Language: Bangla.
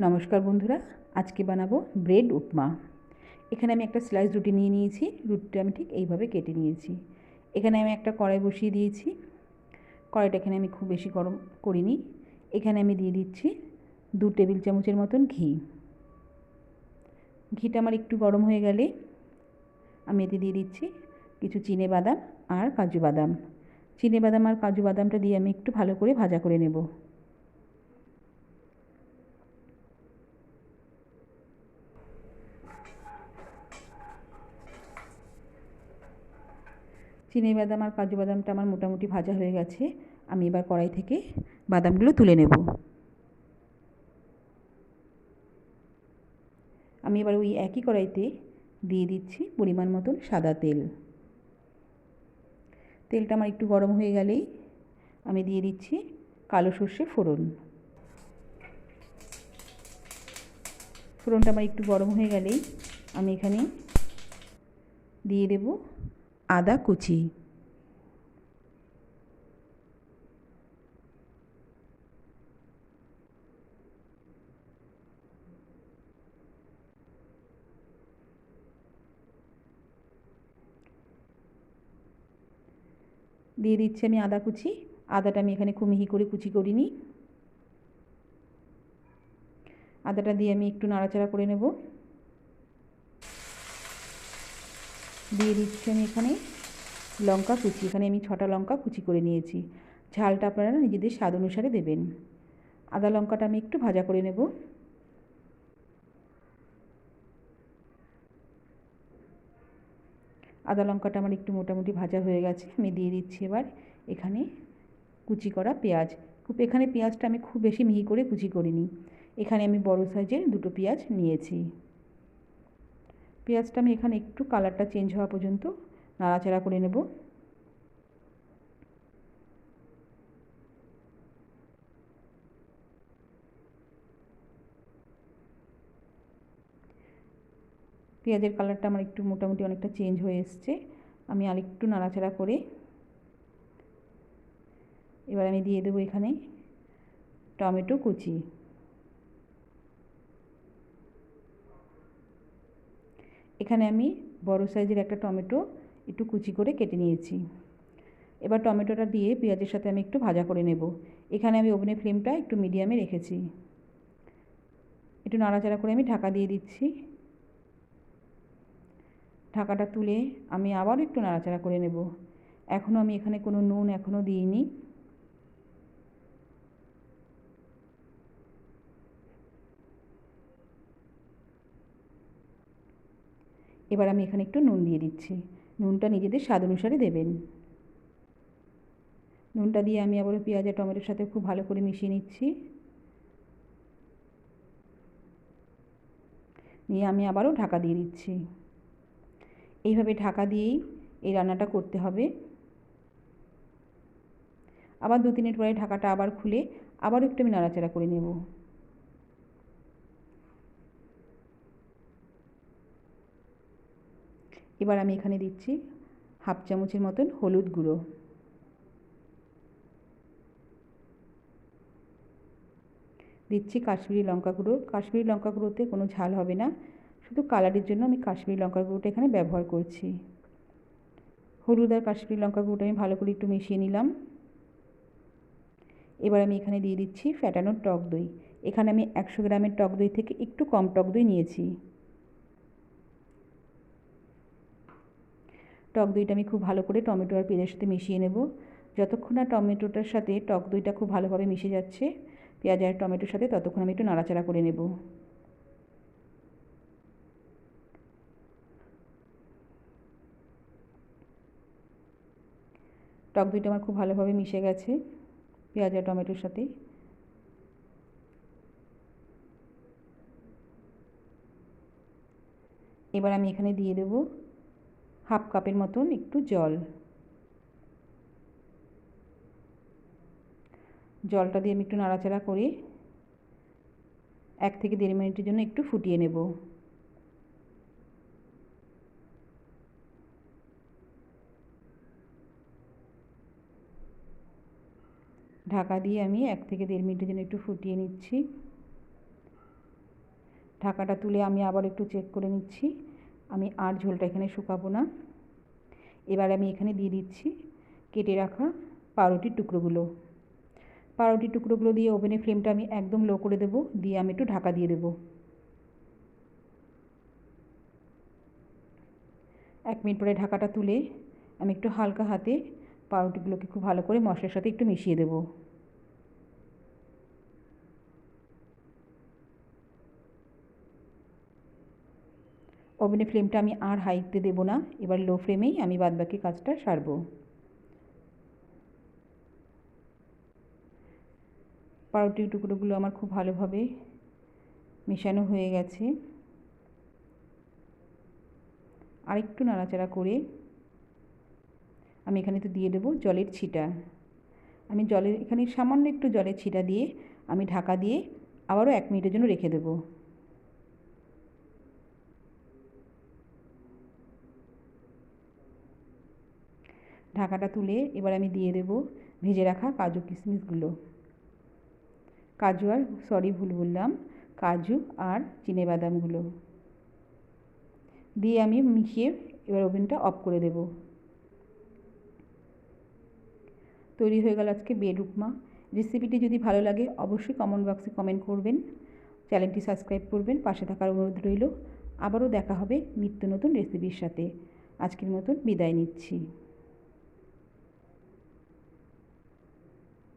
নমস্কার বন্ধুরা, আজকে বানাবো ব্রেড উপমা। এখানে আমি একটা স্লাইস রুটি নিয়ে নিয়েছি। রুটিটা আমি ঠিক এইভাবে কেটে নিয়েছি। এখানে আমি একটা কড়াই বসিয়ে দিয়েছি। কড়াইটা এখানে আমি খুব বেশি গরম করিনি। এখানে আমি দিয়ে দিচ্ছি 2 টেবিল চামচের মতন ঘি। ঘিটা আমার একটু গরম হয়ে গেলে আমি এতে দিয়ে দিচ্ছি কিছু চিনেবাদাম আর কাজু বাদাম। চিনেবাদাম আর কাজু বাদামটা দিয়ে আমি একটু ভালো করে ভাজা করে নেব। চিনেবাদাম আর কাজু বাদামটা আমার মোটামুটি ভাজা হয়ে গেছে। আমি এবার কড়াই থেকে বাদামগুলো তুলে নেব। আমি এবার ওই একই কড়াইতে দিয়ে দিচ্ছি পরিমাণ মতন সাদা তেল। তেলটা আমার একটু গরম হয়ে গেলেই আমি দিয়ে দিচ্ছি কালো সর্ষে ফোড়ন। ফোড়নটা আমার একটু গরম হয়ে গেলেই আমি এখানে দিয়ে দেব আদা কুচি। দিয়ে দিচ্ছি আমি আদা কুচি। আদাটা আমি এখানে খুব মিহি করে কুচি করিনি। আদাটা দিয়ে আমি একটু নাড়াচাড়া করে নেব। দিয়ে দিচ্ছি আমি এখানে লঙ্কা কুচি। এখানে আমি 6টা লঙ্কা কুচি করে নিয়েছি। ঝালটা আপনারা নিজেদের স্বাদ অনুসারে দেবেন। আদা লঙ্কাটা আমি একটু ভাজা করে নেব। আদা লঙ্কাটা আমার একটু মোটামুটি ভাজা হয়ে গেছে। আমি দিয়ে দিচ্ছি এবার এখানে কুচি করা পেঁয়াজ। এখানে পেঁয়াজটা আমি খুব বেশি মিহি করে কুচি করিনি। এখানে আমি বড় সাইজের 2টো পেঁয়াজ নিয়েছি। পেঁয়াজটা আমি এখানে একটু কালারটা চেঞ্জ হওয়া পর্যন্ত নাড়াচাড়া করে নেব। পেঁয়াজের কালারটা আমার একটু মোটামুটি অনেকটা চেঞ্জ হয়ে এসছে। আমি আরেকটু নাড়াচাড়া করে এবার আমি দিয়ে দেবো এখানে টমেটো কুচি। এখানে আমি বড় সাইজের একটা টমেটো একটু কুচি করে কেটে নিয়েছি। এবার টমেটোটা দিয়ে পেঁয়াজের সাথে আমি একটু ভাজা করে নেব। এখানে আমি ওভেনের ফ্লেমটা একটু মিডিয়ামে রেখেছি। একটু নাড়াচাড়া করে আমি ঢাকা দিয়ে দিচ্ছি। ঢাকাটা তুলে আমি আবারও একটু নাড়াচাড়া করে নেব। এখনও আমি এখানে কোনো নুন এখনও দিইনি। এবার আমি এখানে একটু নুন দিয়ে দিচ্ছি। নুনটা নিজেদের স্বাদ অনুসারে দেবেন। নুনটা দিয়ে আমি আবারও পেঁয়াজ আর টমেটোর সাথে খুব ভালো করে মিশিয়ে নিচ্ছি। নিয়ে আমি আবারও ঢাকা দিয়ে দিচ্ছি। এইভাবে ঢাকা দিয়েই এই রান্নাটা করতে হবে। আবার 2-3 মিনিট পরে ঢাকাটা আবার খুলে আবারও একটু আমি নাড়াচাড়া করে নেব। এবার আমি এখানে দিচ্ছি 1/2 চামচের মতন হলুদ গুঁড়ো। দিচ্ছি কাশ্মীরি লঙ্কা গুঁড়ো। কাশ্মীরি লঙ্কা গুঁড়োতে কোনো ঝাল হবে না, শুধু কালারের জন্য আমি কাশ্মীরি লঙ্কা গুঁড়োটা এখানে ব্যবহার করছি। হলুদ আর কাশ্মীরি লঙ্কা গুঁড়োটা আমি ভালো করে একটু মিশিয়ে নিলাম। এবার আমি এখানে দিয়ে দিচ্ছি ফ্যাটানো টক দই। এখানে আমি 100 গ্রামের টক দই থেকে একটু কম টক দই নিয়েছি। টক দইটা আমি খুব ভালো করে টমেটো আর পেঁয়াজের সাথে মিশিয়ে নেব। যতক্ষণ না টমেটোটার সাথে টক দইটা খুব ভালোভাবে মিশে যাচ্ছে পেঁয়াজ আর টমেটোর সাথে, ততক্ষণ আমি একটু নাড়াচাড়া করে নেব। টক দইটা আমার খুব ভালোভাবে মিশে গেছে পেঁয়াজ আর টমেটোর সাথে। এবার আমি এখানে দিয়ে দেব 1/2 কাপের মতন একটু জল। জলটা দিয়ে আমি একটু নাড়াচাড়া করে 1 থেকে 1.5 মিনিটের জন্য একটু ফুটিয়ে নেব। ঢাকা দিয়ে আমি 1 থেকে 1.5 মিনিটের জন্য একটু ফুটিয়ে নিচ্ছি। ঢাকাটা তুলে আমি আবার একটু চেক করে নিচ্ছি। আমি আর ঝোলটা এখানে শুকাবো না। এবার আমি এখানে দিয়ে দিচ্ছি কেটে রাখা পাউরুটির টুকরোগুলো। পাউরুটির টুকরোগুলো দিয়ে ওভেনের ফ্লেমটা আমি একদম লো করে দেবো, দিয়ে আমি একটু ঢাকা দিয়ে দেবো। 1 মিনিট পরে ঢাকাটা তুলে আমি একটু হালকা হাতে পাউরুটিগুলোকে খুব ভালো করে মশলার সাথে একটু মিশিয়ে দেবো। ওভেনের ফ্লেমটা আমি আর হাইতে দেবো না, এবার লো ফ্লেমেই আমি বাদবাকি কাজটা সারবো। পাউরুটির টুকরোগুলো আমার খুব ভালোভাবে মেশানো হয়ে গেছে। আরেকটু নাড়াচাড়া করে আমি এখানে তো দিয়ে দেবো জলের ছিটা। আমি এখানে সামান্য একটু জলের ছিটা দিয়ে আমি ঢাকা দিয়ে আবারও 1 মিনিটের জন্য রেখে দেবো। ঢাকাটা তুলে এবার আমি দিয়ে দেবো ভেজে রাখা কাজু কিশমিশগুলো। ভুল বললাম, কাজু আর চিনেবাদামগুলো দিয়ে আমি মিশিয়ে এবার ওভেনটা অফ করে দেব। তৈরি হয়ে গেল আজকে ব্রেড উপমা। রেসিপিটি যদি ভালো লাগে অবশ্যই কমেন্ট বক্সে কমেন্ট করবেন, চ্যানেলটি সাবস্ক্রাইব করবেন, পাশে থাকার অনুরোধ রইল। আবারও দেখা হবে নিত্য নতুন রেসিপির সাথে। আজকের মতন বিদায় নিচ্ছি।